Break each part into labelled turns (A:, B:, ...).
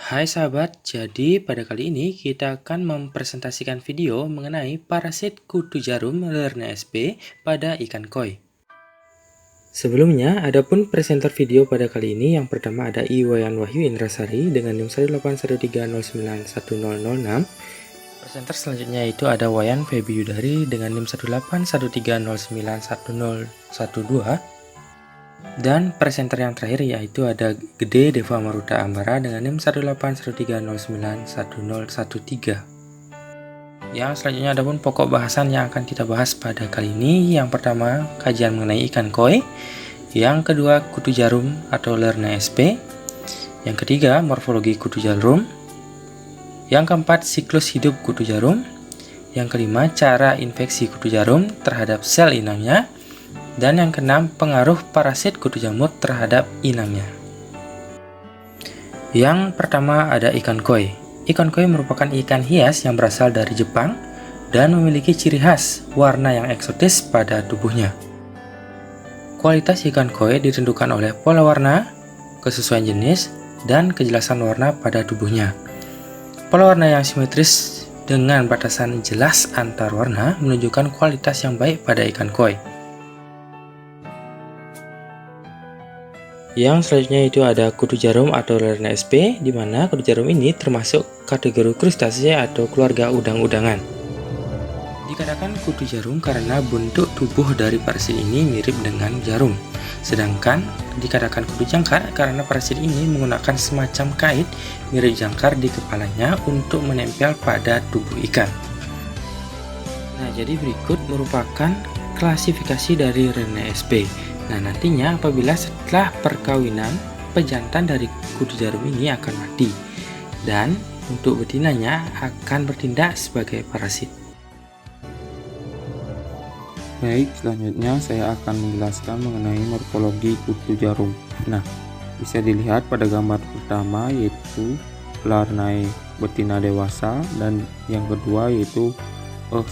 A: Hai sahabat, jadi pada kali ini kita akan mempresentasikan video mengenai parasit kutu jarum Lerna SP pada ikan koi. Sebelumnya, adapun presenter video pada kali ini yang pertama ada Iwayan Wahyu Indrasari dengan NIM 18130910006. Presenter selanjutnya itu ada Wayan Febi Yudari dengan NIM 18130910012. Dan presenter yang terakhir yaitu ada Gede Deva Maruta Ambara dengan NIM 18130910013. Yang selanjutnya ada pun pokok bahasan yang akan kita bahas pada kali ini. Yang pertama, kajian mengenai ikan koi. Yang kedua, kutu jarum atau Lerna SP. Yang ketiga, morfologi kutu jarum. Yang keempat, siklus hidup kutu jarum. Yang kelima, cara infeksi kutu jarum terhadap sel inangnya. Dan yang keenam, pengaruh parasit kutu jamur terhadap inangnya. Yang pertama ada ikan koi. Ikan koi merupakan ikan hias yang berasal dari Jepang dan memiliki ciri khas warna yang eksotis pada tubuhnya. Kualitas ikan koi ditentukan oleh pola warna, kesesuaian jenis, dan kejelasan warna pada tubuhnya. Pola warna yang simetris dengan batasan jelas antar warna menunjukkan kualitas yang baik pada ikan koi. Yang selanjutnya itu ada kutu jarum atau Lerna SP, di mana kutu jarum ini termasuk kategori krustasea atau keluarga udang-udangan. Dikatakan kutu jarum karena bentuk tubuh dari parasit ini mirip dengan jarum. Sedangkan dikatakan kutu jangkar karena parasit ini menggunakan semacam kait mirip jangkar di kepalanya untuk menempel pada tubuh ikan. Nah, jadi berikut merupakan klasifikasi dari Lerna SP. Nah, nantinya apabila setelah perkawinan, pejantan dari kutu jarum ini akan mati. Dan untuk betinanya akan bertindak sebagai parasit.
B: Baik, selanjutnya saya akan menjelaskan mengenai morfologi kutu jarum. Nah, bisa dilihat pada gambar pertama yaitu Larnae betina dewasa dan yang kedua yaitu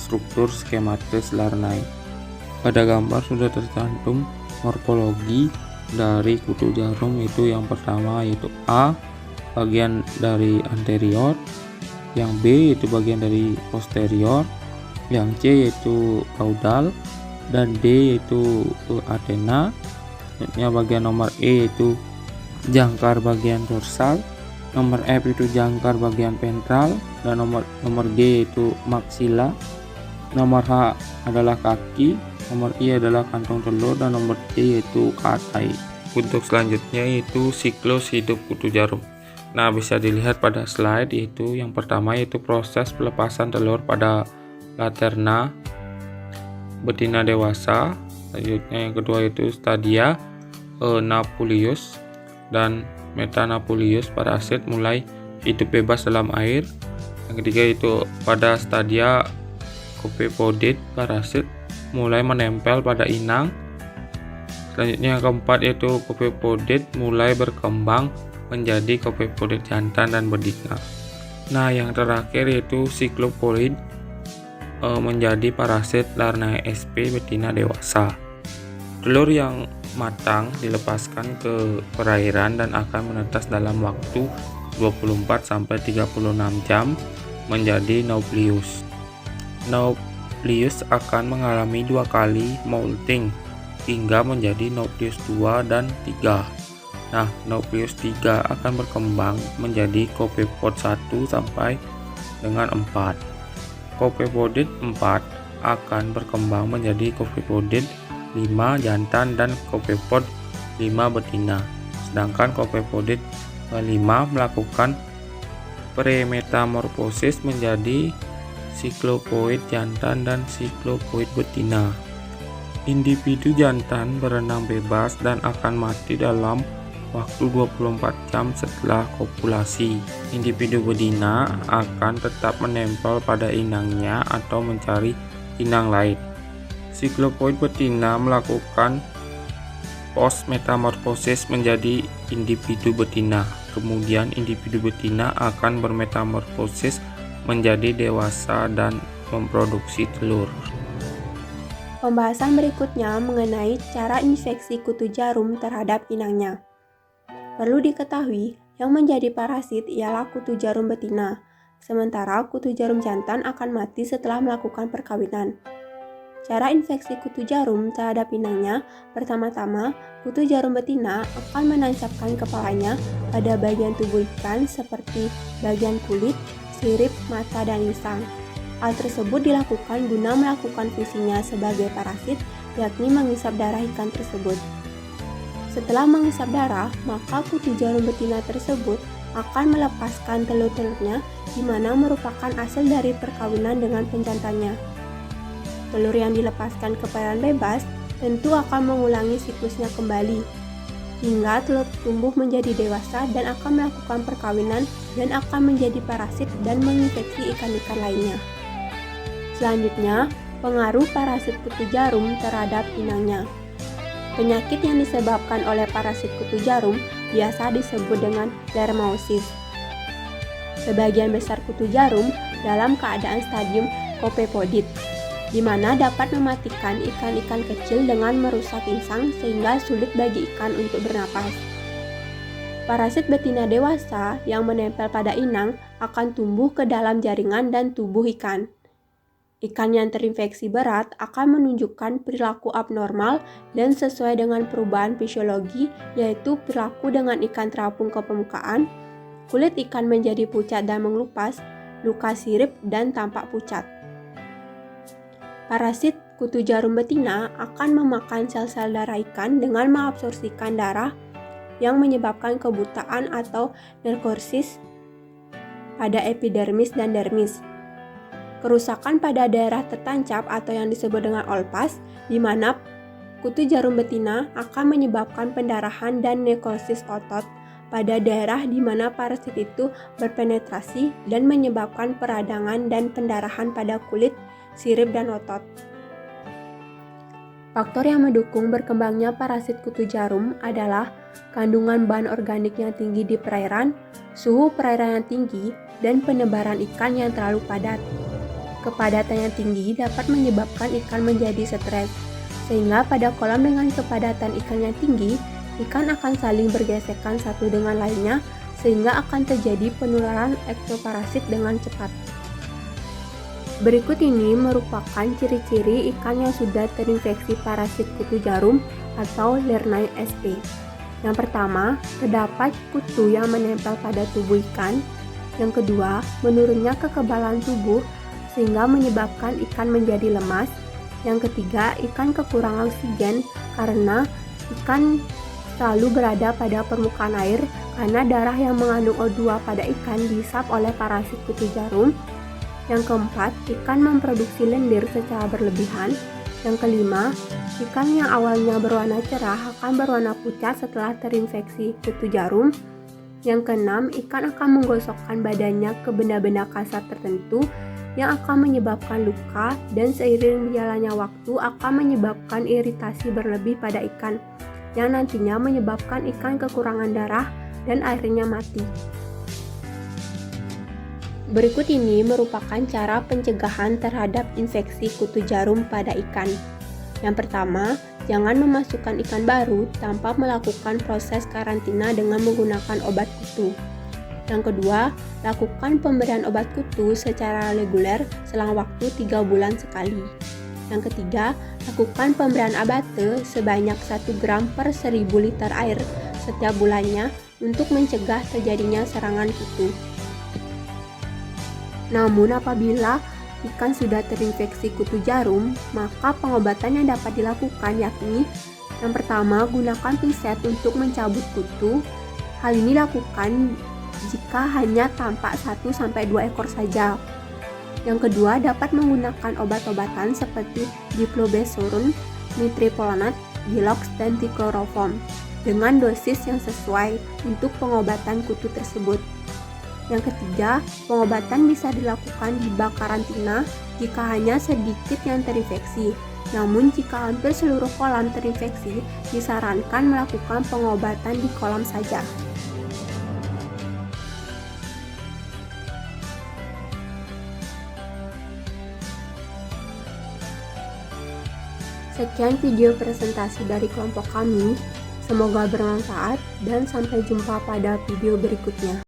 B: struktur skematis Larnae. Pada gambar sudah tercantum morfologi dari kutu jarum, itu yang pertama yaitu A bagian dari anterior, yang B yaitu bagian dari posterior, yang C yaitu caudal, dan D yaitu antena. Selanjutnya bagian nomor E yaitu jangkar bagian dorsal, nomor F itu jangkar bagian ventral, dan nomor G yaitu maksila, nomor H adalah kaki, nomor I adalah kantong telur, dan nomor C yaitu katai. Untuk selanjutnya yaitu siklus hidup kutu jarum. Nah, bisa dilihat pada slide, yaitu yang pertama yaitu proses pelepasan telur pada laterna betina dewasa. Selanjutnya yang kedua yaitu stadia Napulius dan Metanapulius parasit mulai hidup bebas dalam air. Yang ketiga yaitu pada stadia Copepodid parasit mulai menempel pada inang. Selanjutnya yang keempat yaitu Copepodid mulai berkembang menjadi Copepodid jantan dan betina. Nah, yang terakhir yaitu Cyclopolyd menjadi parasit Larnae SP betina dewasa. Telur yang matang dilepaskan ke perairan dan akan menetas dalam waktu 24-36 jam menjadi nauplius. Nauplius akan mengalami 2 kali molting hingga menjadi Nauplius 2 dan 3. Nah, Nauplius 3 akan berkembang menjadi Copepod 1 sampai dengan 4. Copepodid 4 akan berkembang menjadi Copepodid 5 jantan dan Copepod 5 betina. Sedangkan Copepodid 5 melakukan premetamorfosis menjadi Cyclopoid jantan dan Cyclopoid betina. Individu jantan berenang bebas dan akan mati dalam waktu 24 jam setelah kopulasi. Individu betina akan tetap menempel pada inangnya atau mencari inang lain. Cyclopoid betina melakukan post metamorfosis menjadi individu betina. Kemudian individu betina akan bermetamorfosis menjadi dewasa dan memproduksi telur.
C: Pembahasan berikutnya mengenai cara infeksi kutu jarum terhadap inangnya. Perlu diketahui, Yang menjadi parasit ialah kutu jarum betina, sementara kutu jarum jantan akan mati setelah melakukan perkawinan. Cara infeksi kutu jarum terhadap inangnya, pertama-tama, kutu jarum betina akan menancapkan kepalanya pada bagian tubuh ikan seperti bagian kulit, sirip, mata, dan insang. Hal tersebut dilakukan guna melakukan fungsinya sebagai parasit, yakni menghisap darah ikan tersebut. Setelah menghisap darah, maka kutu jarum betina tersebut akan melepaskan telur-telurnya, di mana merupakan hasil dari perkawinan dengan penjantannya. Telur yang dilepaskan ke perairan bebas tentu akan mengulangi siklusnya kembali, hingga telur tumbuh menjadi dewasa dan akan melakukan perkawinan dan akan menjadi parasit dan menginfeksi ikan-ikan lainnya. Selanjutnya, pengaruh parasit kutu jarum terhadap inangnya. Penyakit yang disebabkan oleh parasit kutu jarum biasa disebut dengan lermaosis. Sebagian besar kutu jarum dalam keadaan stadium kopepodit, di mana dapat mematikan ikan-ikan kecil dengan merusak insang sehingga sulit bagi ikan untuk bernapas. Parasit betina dewasa yang menempel pada inang akan tumbuh ke dalam jaringan dan tubuh ikan. Ikan yang terinfeksi berat akan menunjukkan perilaku abnormal dan sesuai dengan perubahan fisiologi, yaitu perilaku dengan ikan terapung ke permukaan, kulit ikan menjadi pucat dan mengelupas, luka sirip, dan tampak pucat. Parasit kutu jarum betina akan memakan sel-sel darah ikan dengan mengabsorpsikan darah yang menyebabkan kebutaan atau nekrosis pada epidermis dan dermis. Kerusakan pada daerah tertancap atau yang disebut dengan olpas, di mana kutu jarum betina akan menyebabkan pendarahan dan nekrosis otot pada daerah di mana parasit itu berpenetrasi dan menyebabkan peradangan dan pendarahan pada kulit, sirip, dan otot. Faktor yang mendukung berkembangnya parasit kutu jarum adalah kandungan bahan organik yang tinggi di perairan, suhu perairan yang tinggi, dan penebaran ikan yang terlalu padat. Kepadatan yang tinggi dapat menyebabkan ikan menjadi stres, sehingga pada kolam dengan kepadatan ikan yang tinggi, ikan akan saling bergesekan satu dengan lainnya, sehingga akan terjadi penularan ektoparasit dengan cepat. Berikut ini merupakan ciri-ciri ikan yang sudah terinfeksi parasit kutu jarum atau Lernae sp. Yang pertama, terdapat kutu yang menempel pada tubuh ikan. Yang kedua, menurunnya kekebalan tubuh sehingga menyebabkan ikan menjadi lemas. Yang ketiga, ikan kekurangan oksigen karena ikan selalu berada pada permukaan air karena darah yang mengandung O2 pada ikan dihisap oleh parasit kutu jarum. Yang keempat, ikan memproduksi lendir secara berlebihan. Yang kelima, ikan yang awalnya berwarna cerah akan berwarna pucat setelah terinfeksi kutu jarum. Yang keenam, ikan akan menggosokkan badannya ke benda-benda kasar tertentu yang akan menyebabkan luka dan seiring berjalannya waktu akan menyebabkan iritasi berlebih pada ikan yang nantinya menyebabkan ikan kekurangan darah dan akhirnya mati. Berikut ini merupakan cara pencegahan terhadap infeksi kutu jarum pada ikan. Yang pertama, jangan memasukkan ikan baru tanpa melakukan proses karantina dengan menggunakan obat kutu. Yang kedua, lakukan pemberian obat kutu secara reguler selang waktu 3 bulan sekali. Yang ketiga, lakukan pemberian abate sebanyak 1 gram per 1000 liter air setiap bulannya untuk mencegah terjadinya serangan kutu. Namun apabila ikan sudah terinfeksi kutu jarum, maka pengobatan yang dapat dilakukan yakni yang pertama, gunakan pinset untuk mencabut kutu. Hal ini lakukan jika hanya tampak 1-2 ekor saja. Yang kedua, dapat menggunakan obat-obatan seperti diflobesurun, mitripolanat, dilox, dan tikloroform dengan dosis yang sesuai untuk pengobatan kutu tersebut. Yang ketiga, pengobatan bisa dilakukan di bak karantina jika hanya sedikit yang terinfeksi. Namun jika hampir seluruh kolam terinfeksi, disarankan melakukan pengobatan di kolam saja. Sekian video presentasi dari kelompok kami. Semoga bermanfaat dan sampai jumpa pada video berikutnya.